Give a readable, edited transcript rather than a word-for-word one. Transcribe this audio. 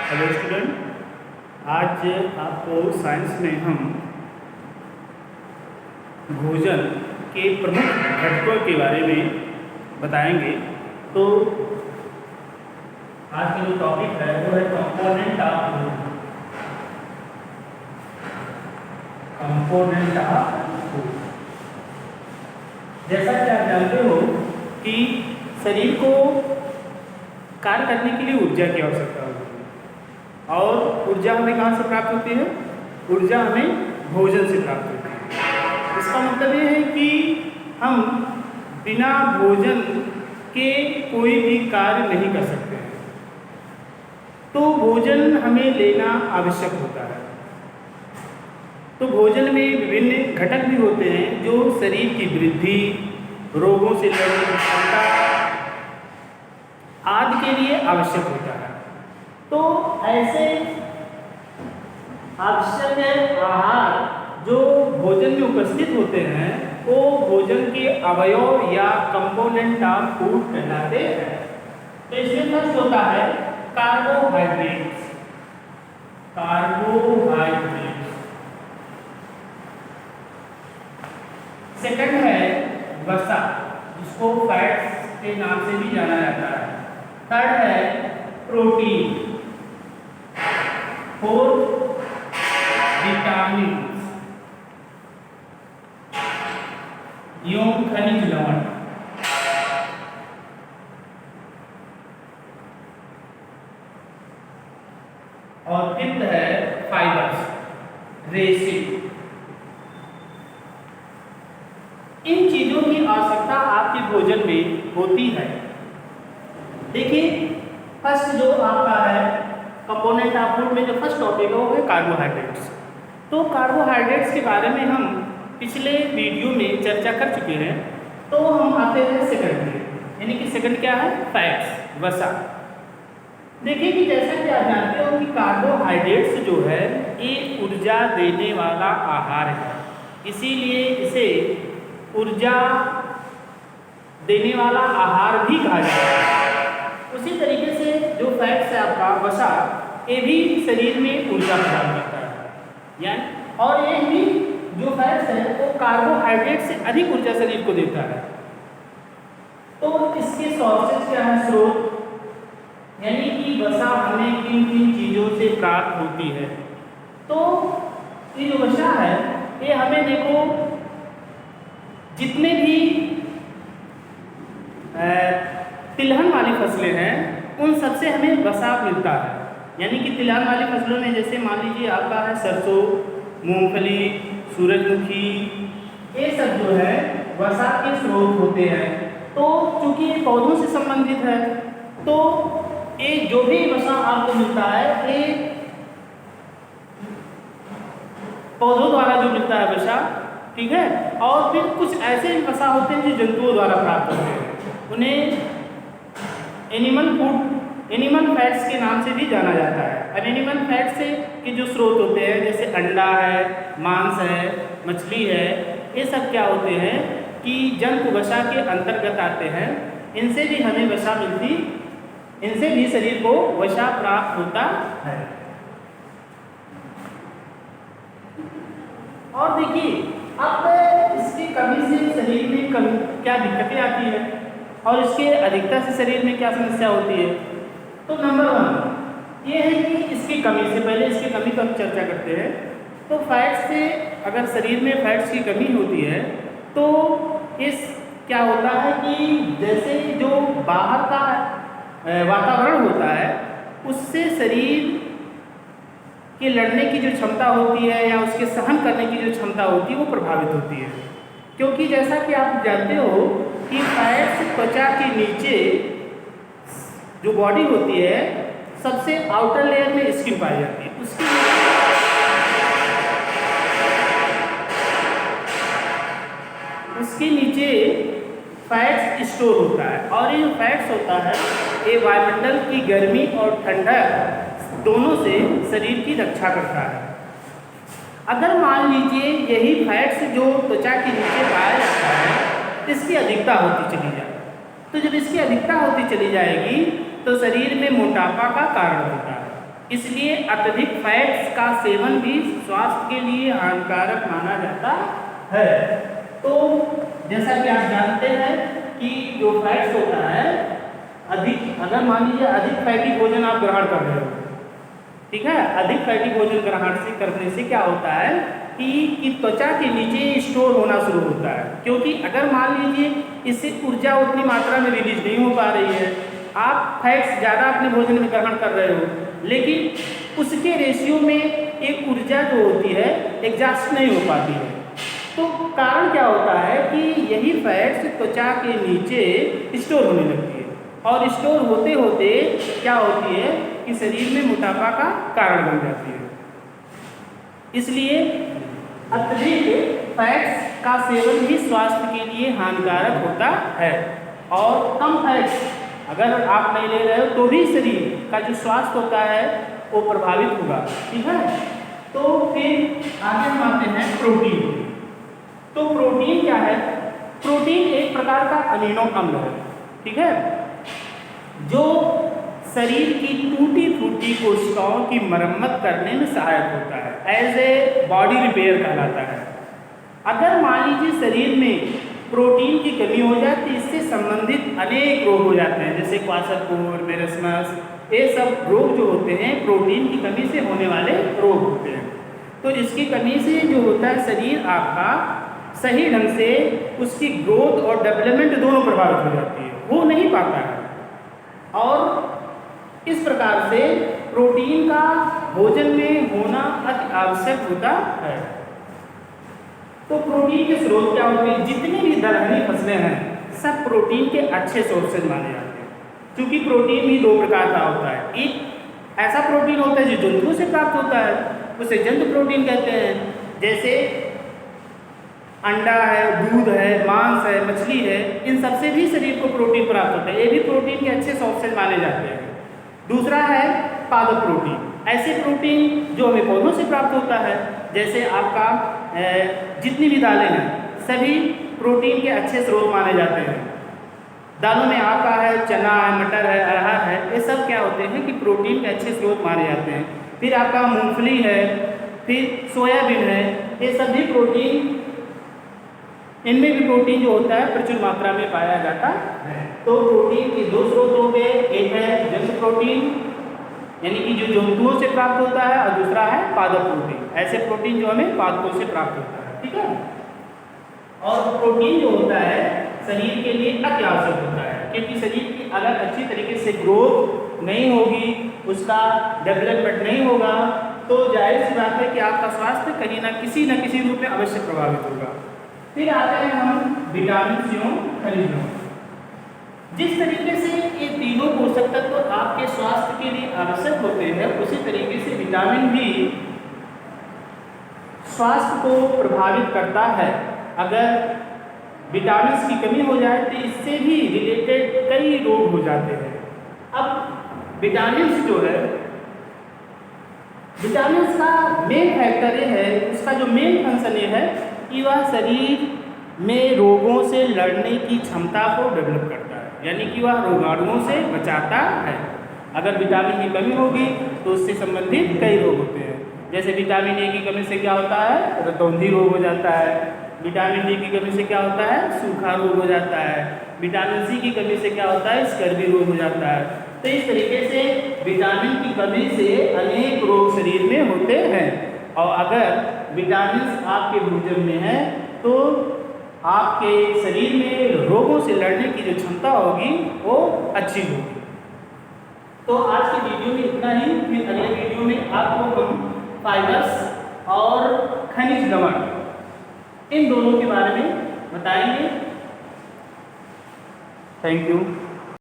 Hello student, आज आपको science में हम भोजन के प्रमुख घटकों के बारे में बताएंगे। तो आज का जो टॉपिक है वो है component of food. Component of food, जैसा कि आप जानते हो कि शरीर को कार्य करने के लिए ऊर्जा की आवश्यकता होती है, और ऊर्जा हमें कहाँ से प्राप्त होती है? ऊर्जा हमें भोजन से प्राप्त होती है। इसका मतलब ये है कि हम बिना भोजन के कोई भी कार्य नहीं कर सकते हैं, तो भोजन हमें लेना आवश्यक होता है। तो भोजन में विभिन्न घटक भी होते हैं जो शरीर की वृद्धि, रोगों से लड़ने की क्षमता आदि के लिए आवश्यक होता है। तो ऐसे आवश्यक आहार जो भोजन में उपस्थित होते हैं वो भोजन के अवयव या कंपोनेंट ऑफ फूड कहलाते हैं। तो इसमें फर्स्ट होता है कार्बोहाइड्रेट्स। कार्बोहाइड्रेट्स, सेकंड है वसा, जिसको फैट्स के नाम से भी जाना जाता है। थर्ड है प्रोटीन। फोर्थ विटामिन एवं खनिज लवण। और फिफ्थ है फाइबर्स, रेसिन। इन चीजों की आवश्यकता आपके भोजन में होती है। देखिए, फर्स्ट जो आपका है कंपोनेंट ऑफ फूड में जो फर्स्ट टॉपिक है वो है कार्बोहाइड्रेट्स। तो कार्बोहाइड्रेट्स के बारे में हम पिछले वीडियो में चर्चा कर चुके हैं। तो हम आते हैं सेकंड में, यानी कि सेकंड क्या है? फैट्स, वसा। देखिए कि जैसा कि आप जानते हो कि कार्बोहाइड्रेट्स जो है ये ऊर्जा देने वाला आहार है, इसीलिए इसे ऊर्जा देने वाला आहार भी कहा जाता है। उसी तरीके से जो फैट्स है आपका वसा, ये भी शरीर में ऊर्जा प्रदान करता है, यानी और ये भी जो फैट्स है वो कार्बोहाइड्रेट से अधिक ऊर्जा शरीर को देता है। तो इसके सोर्सेज क्या है? स्रोत, यानी कि वसा हमें किन किन चीजों से प्राप्त होती है। तो ये जो वसा है ये हमें देखो जितने भी तिलहन वाली फसलें हैं उन सबसे हमें वसा मिलता है। यानी कि तिलहन वाली फसलों में जैसे मान लीजिए आपका है सरसों, मूंगफली, सूरजमुखी, ये सब जो है वसा के स्रोत होते हैं। तो चूंकि ये पौधों से संबंधित है तो ये जो भी वसा आपको मिलता है ये पौधों द्वारा जो मिलता है वसा, ठीक है। और फिर कुछ ऐसे वसा होते हैं जो जंतुओं द्वारा प्राप्त होते हैं, उन्हें एनिमल फैट्स के नाम से भी जाना जाता है। अब एनिमल फैट्स से के जो स्रोत होते हैं जैसे अंडा है, मांस है, मछली है, ये सब क्या होते हैं कि जंतु वसा के अंतर्गत आते हैं। इनसे भी हमें वसा मिलती, इनसे भी शरीर को वसा प्राप्त होता है। और देखिए अब इसकी कमी से शरीर में क्या दिक्कतें आती है और इसके अधिकता से शरीर में क्या समस्या होती है। तो नंबर 1 ये है कि इसकी कमी से, पहले इसकी कमी पर चर्चा करते हैं। तो फैट्स से, अगर शरीर में फैट्स की कमी होती है तो इस क्या होता है कि जैसे जो बाहर का वातावरण होता है उससे शरीर के लड़ने की जो क्षमता होती है या उसके सहन करने की जो क्षमता होती है वो प्रभावित होती है। क्योंकि जैसा कि आप जानते हो कि फैट्स त्वचा के नीचे जो बॉडी होती है सबसे आउटर लेयर में स्किन पाई जाती है, उसके नीचे फैट्स स्टोर होता है। और ये जो फैट्स होता है ये वायुमंडल की गर्मी और ठंडक दोनों से शरीर की रक्षा करता है। अगर मान लीजिए यही फैट्स जो त्वचा के नीचे पाया जाता है इसकी अधिकता होती चली जाए, तो जब इसकी अधिकता होती चली जाएगी तो शरीर में मोटापा का कारण होता है। इसलिए अत्यधिक फैट्स का सेवन भी स्वास्थ्य के लिए हानिकारक माना जाता है। तो जैसा कि आप जानते हैं कि जो फैट्स होता है अधिक, अगर मान लीजिए अधिक फैटी भोजन आप ग्रहण कर रहे हो, ठीक है, अधिक फैटी भोजन ग्रहण से करने से क्या होता है कि त्वचा के नीचे स्टोर होना शुरू होता है, क्योंकि अगर मान लीजिए इससे ऊर्जा उतनी मात्रा में रिलीज नहीं हो पा रही है, आप फैट्स ज़्यादा अपने भोजन में ग्रहण कर रहे हो, लेकिन उसके रेशियो में एक ऊर्जा जो होती है एग्जॉस्ट नहीं हो पाती है। तो कारण क्या होता है कि यही फैट्स त्वचा के नीचे स्टोर होने लगती है, और स्टोर होते होते क्या होती है कि शरीर में मोटापा का कारण बन जाती है। इसलिए अत्यधिक फैट्स का सेवन भी स्वास्थ्य के लिए हानिकारक होता है, और कम फैट्स अगर आप नहीं ले रहे हो तो भी शरीर का जो स्वास्थ्य होता है वो प्रभावित होगा, ठीक है। तो फिर आगे हम आते हैं प्रोटीन। तो प्रोटीन क्या है? प्रोटीन एक प्रकार का अमीनो अम्ल है, ठीक है, जो शरीर की टूटी फूटी कोशिकाओं की मरम्मत करने में सहायक होता है, एज ए बॉडी रिपेयर कहलाता है। अगर मान लीजिए शरीर में प्रोटीन की कमी हो जाए तो इससे संबंधित अनेक रोग हो जाते हैं, जैसे क्वाशरकोर, मेरस्मस, ये सब रोग जो होते हैं प्रोटीन की कमी से होने वाले रोग होते हैं। तो इसकी कमी से जो होता है शरीर आपका सही ढंग से उसकी ग्रोथ और डेवलपमेंट दोनों प्रभावित हो जाती है, हो नहीं पाता है। और इस प्रकार से प्रोटीन का भोजन में होना अति आवश्यक होता है। तो प्रोटीन के स्रोत क्या होते हैं? जितनी भी दलहनी फसलें हैं सब प्रोटीन के अच्छे सोर्सेज माने जाते हैं, क्योंकि प्रोटीन भी दो प्रकार का होता है। एक ऐसा प्रोटीन होता है जो जंतुओं से प्राप्त होता है, उसे जंतु प्रोटीन कहते हैं, जैसे अंडा है, दूध है, मांस है, मछली है, इन सबसे भी शरीर को प्रोटीन प्राप्त होता है, ये भी प्रोटीन के अच्छे सोर्सेज माने जाते हैं। दूसरा है पादप प्रोटीन, ऐसे प्रोटीन जो हमें पौधों से प्राप्त होता है, जैसे आपका जितनी भी दालें हैं सभी प्रोटीन के अच्छे स्रोत माने जाते हैं। दालों में आपका है चना है, मटर है, अरहर है, ये सब क्या होते हैं कि प्रोटीन के अच्छे स्रोत माने जाते हैं। फिर आपका मूंगफली है, फिर सोयाबीन है, ये सभी प्रोटीन, इनमें भी प्रोटीन जो होता है प्रचुर मात्रा में पाया जाता है। तो प्रोटीन के दो स्रोत हो गए, एक है जंतु प्रोटीन यानी कि जो जंतुओं से प्राप्त होता है, और दूसरा है पादप प्रोटीन, ऐसे प्रोटीन जो हमें पादपों से प्राप्त होता है, ठीक है। और प्रोटीन जो होता है शरीर के लिए अति आवश्यक होता है, क्योंकि शरीर की अगर अच्छी तरीके से ग्रोथ नहीं होगी, उसका डेवलपमेंट नहीं होगा, तो जाहिर सी बात है कि आपका स्वास्थ्य कहीं ना किसी रूप में अवश्य प्रभावित होगा। फिर आते हैं हम विटामिन एवं खनिजों। जिस तरीके से ये तीनों पोषक तत्व आपके स्वास्थ्य के लिए आवश्यक होते हैं, उसी तरीके से विटामिन भी स्वास्थ्य को प्रभावित करता है। अगर विटामिन की कमी हो जाए तो इससे भी रिलेटेड कई रोग हो जाते हैं। अब विटामिन जो है, विटामिन का मेन फैक्टर ये है, उसका जो मेन फंक्शन ये है कि वह शरीर में रोगों से लड़ने की क्षमता को डेवलप करता है, यानी कि वह रोगाणुओं से बचाता है। अगर विटामिन की कमी होगी तो उससे संबंधित कई रोग होते हैं, जैसे विटामिन ए की कमी से क्या होता है, रतौंधी रोग हो जाता है। विटामिन डी की कमी से क्या होता है, सूखा रोग हो जाता है। विटामिन सी की कमी से क्या होता है, स्कर्वी रोग हो जाता है। तो इस तरीके से विटामिन की कमी से अनेक रोग शरीर में होते हैं, और अगर विटामिन आपके भोजन में है तो आपके शरीर में रोगों से लड़ने की जो क्षमता होगी वो अच्छी होगी। तो आज की वीडियो में इतना ही, फिर अगले वीडियो में आपको हम फाइबर्स और खनिज लवण इन दोनों के बारे में बताएंगे। Thank you.